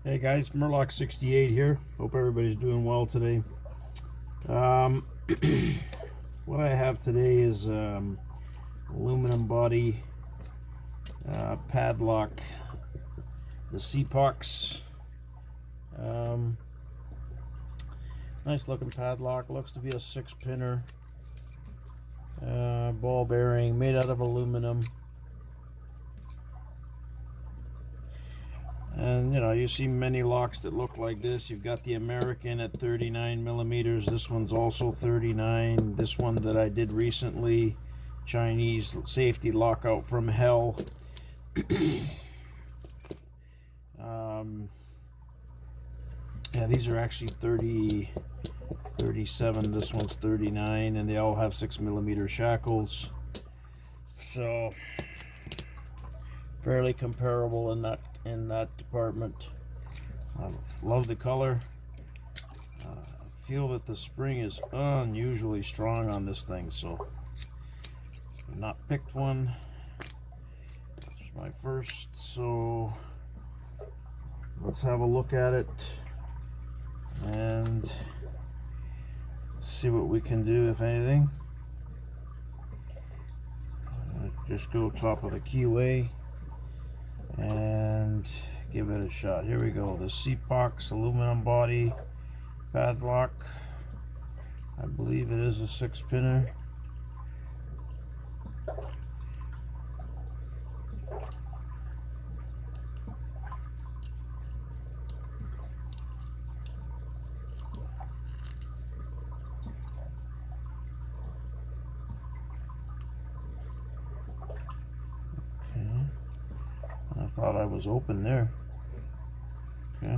Hey guys, MUR-LOCK 68 here. Hope everybody's doing well today. What I have today is aluminum body padlock, the SEPOX. Nice looking padlock. Looks to be a 6-pinner ball bearing made out of aluminum. And you know, you see many locks that look like this. You've got the American at 39 millimeters. This one's also 39. This one that I did recently, Chinese safety lockout from hell. Yeah, these are actually 37. This one's 39, and they all have 6 millimeter shackles. So fairly comparable in that department. I love the color. I feel that the spring is unusually strong on this thing, so I've not picked one. It's my first, so let's have a look at it and see what we can do, if anything. Just go top of the keyway and give it a shot. Here we go. The SEPOX aluminum body padlock. I believe it is a 6-pinner. I thought I was open there. Okay,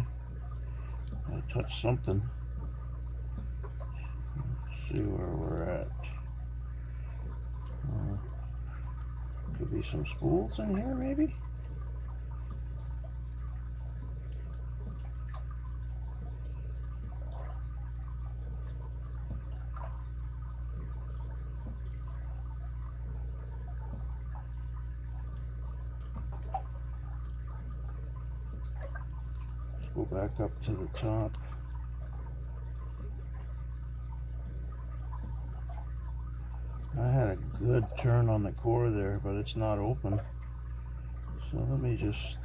I touched something. Let's see where we're at. Could be some spools in here, maybe. Go back up to the top. I had a good turn on the core there, but it's not open. So let me just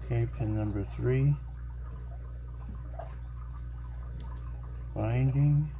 okay, pin number 3, binding.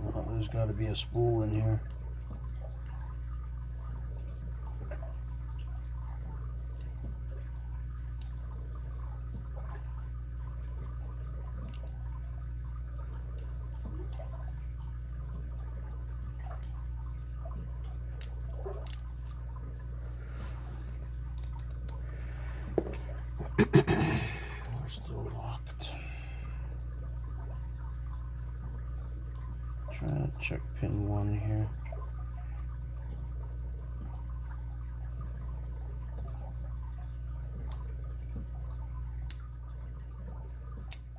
Well, there's got to be a spool in here. We're still locked. Trying to check pin 1 here.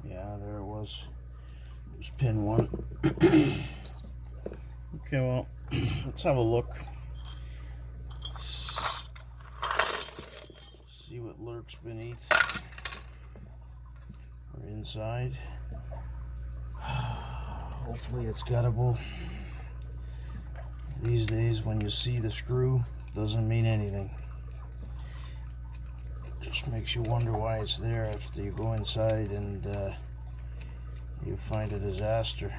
Yeah, there it was. It was pin 1. Okay, well, let's have a look. See what lurks beneath or inside. Hopefully it's gettable. These days, when you see the screw, doesn't mean anything. Just makes you wonder why it's there after you go inside and you find a disaster,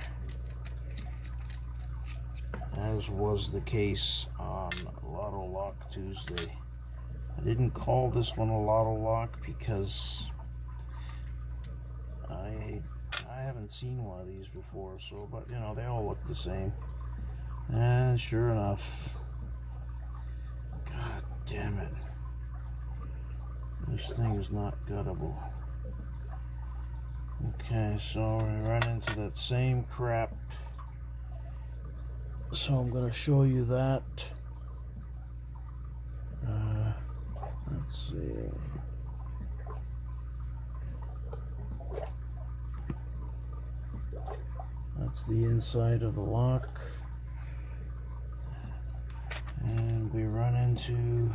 as was the case on Lotto Lock Tuesday. I didn't call this one a Lotto Lock because I haven't seen one of these before, so, but you know, they all look the same. And sure enough, god damn it, This thing is not guttable. Okay, so we run into that same crap. So I'm going to show you that. Let's see. That's the inside of the lock. And we run into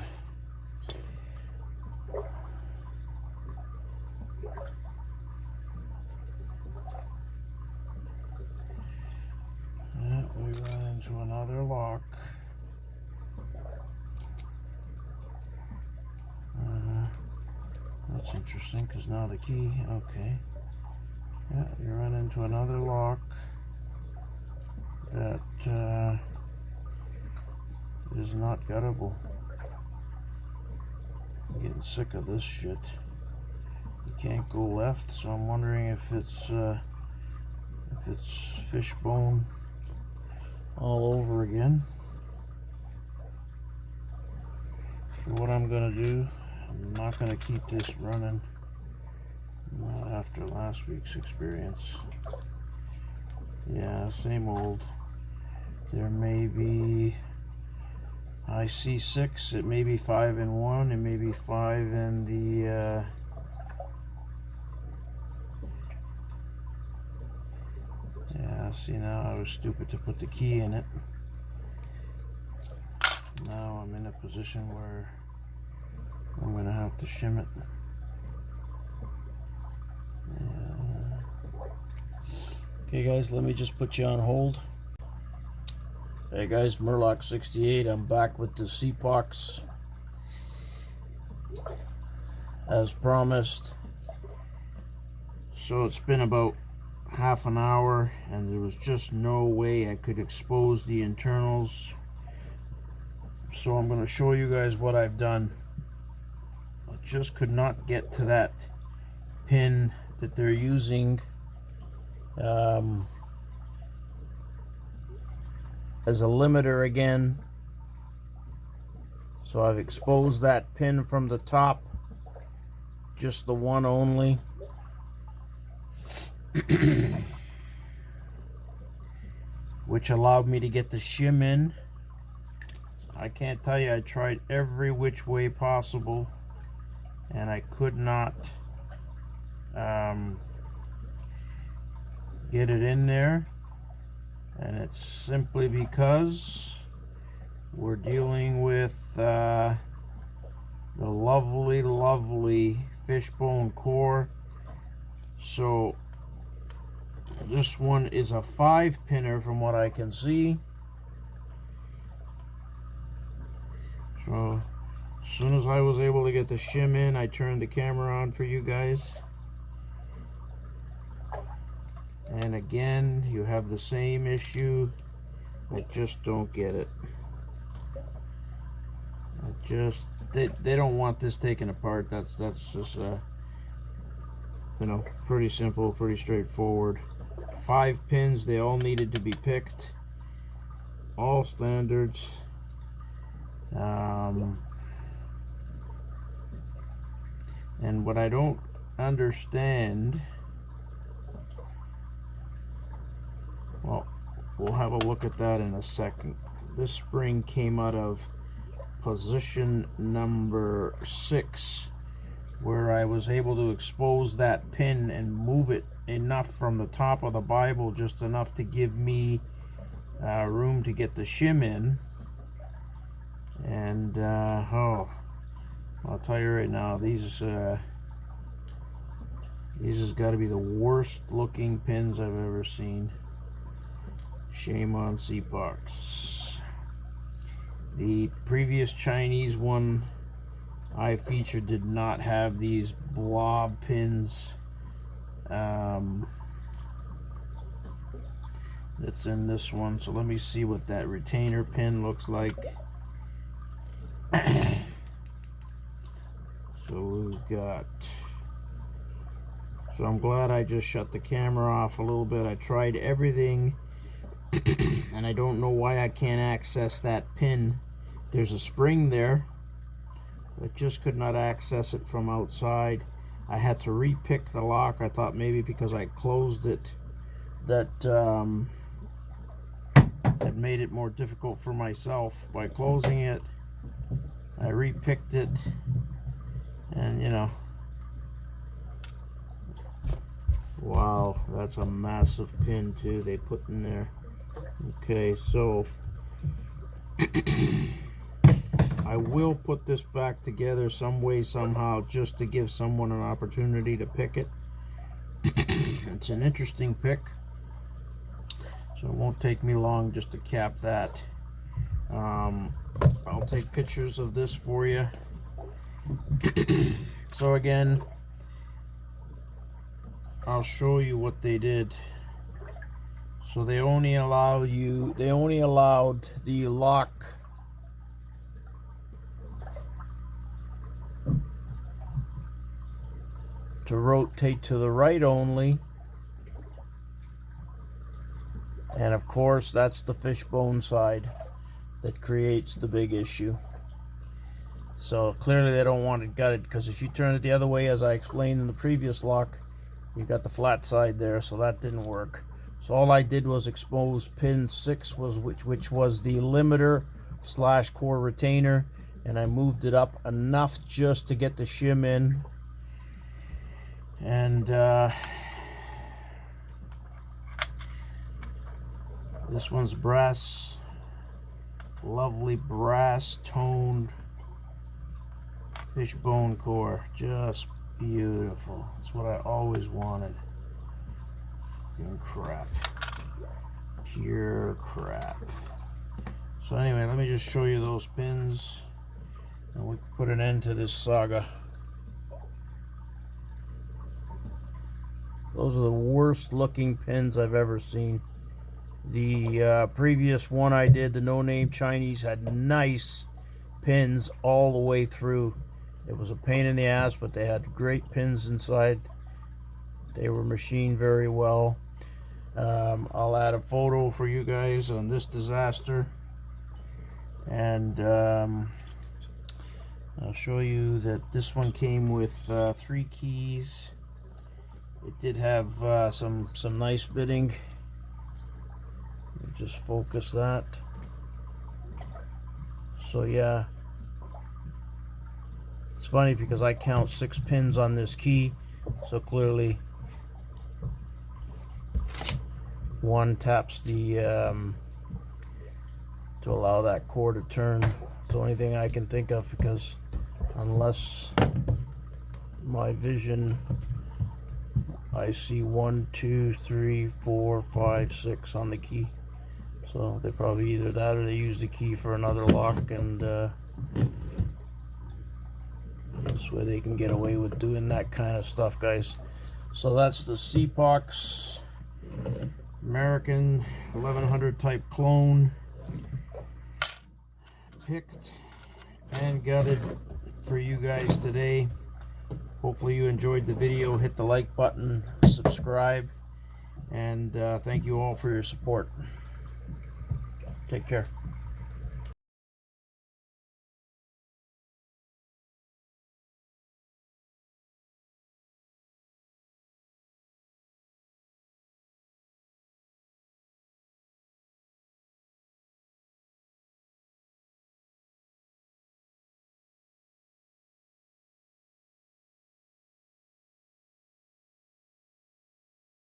another lock. That's interesting because now the key, okay. Yeah, you run into another lock that is not guttable. I'm getting sick of this shit. You can't go left, so I'm wondering if it's fishbone all over again. So what I'm gonna do, I'm not gonna keep this running, not after last week's experience. Yeah, same old. There may be, I see 6, it may be 5 in one, it may be 5 in the yeah, see, now I was stupid to put the key in it. Now I'm in a position where I'm gonna have to shim it. Okay guys, let me just put you on hold. Hey guys, MUR-LOCK 68. I'm back with the SEPOX as promised. So it's been about half an hour and there was just no way I could expose the internals. So I'm going to show you guys what I've done. I just could not get to that pin that they're using as a limiter again. So I've exposed that pin from the top, just the one only. Which allowed me to get the shim in. I can't tell you, I tried every which way possible and I could not get it in there, and it's simply because we're dealing with the lovely fishbone core. So this one is a 5-pinner from what I can see. So as soon as I was able to get the shim in, I turned the camera on for you guys. And again, you have the same issue. I just don't get it. They don't want this taken apart. That's just you know, pretty simple, pretty straightforward. 5 pins, they all needed to be picked, all standards. And what I don't understand, well, we'll have a look at that in a second. This spring came out of position number 6, where I was able to expose that pin and move it enough from the top of the Bible, just enough to give me room to get the shim in. And oh, I'll tell you right now, these has got to be the worst looking pins I've ever seen. Shame on SEPOX. The previous Chinese one I featured did not have these blob pins that's in this one. So let me see what that retainer pin looks like. So we've got, so I'm glad I just shut the camera off a little bit. I tried everything and I don't know why I can't access that pin. There's a spring there, I just could not access it from outside. I had to repick the lock. I thought maybe because I closed it that that made it more difficult for myself. By closing it, I repicked it, and you know, wow, that's a massive pin too they put in there. Okay, so I will put this back together some way, somehow, just to give someone an opportunity to pick it. It's an interesting pick, so it won't take me long just to cap that. I'll take pictures of this for you. So again, I'll show you what they did. So they only allowed the lock to rotate to the right only, and of course that's the fishbone side that creates the big issue. So clearly they don't want it gutted, because if you turn it the other way, as I explained in the previous lock, you got the flat side there, so that didn't work. So all I did was expose pin 6, which was the limiter / core retainer, and I moved it up enough just to get the shim in. And this one's brass, lovely brass toned fishbone core, just beautiful. That's what I always wanted. Fucking crap, pure crap. So anyway, let me just show you those pins, and we can put an end to this saga. Those are the worst looking pins I've ever seen. The previous one I did, the No Name Chinese, had nice pins all the way through. It was a pain in the ass, but they had great pins inside. They were machined very well. I'll add a photo for you guys on this disaster. And I'll show you that this one came with 3 keys. It did have some nice bitting. Just focus that. So yeah, it's funny because I count 6 pins on this key, so clearly one taps the to allow that core to turn. It's the only thing I can think of, because unless my vision, I see 1, 2, 3, 4, 5, 6 on the key. So they probably either that or they use the key for another lock, and this way they can get away with doing that kind of stuff, guys. So that's the SEPOX American 1100 type clone, picked and gutted for you guys today. Hopefully you enjoyed the video. Hit the like button, subscribe, and thank you all for your support. Take care.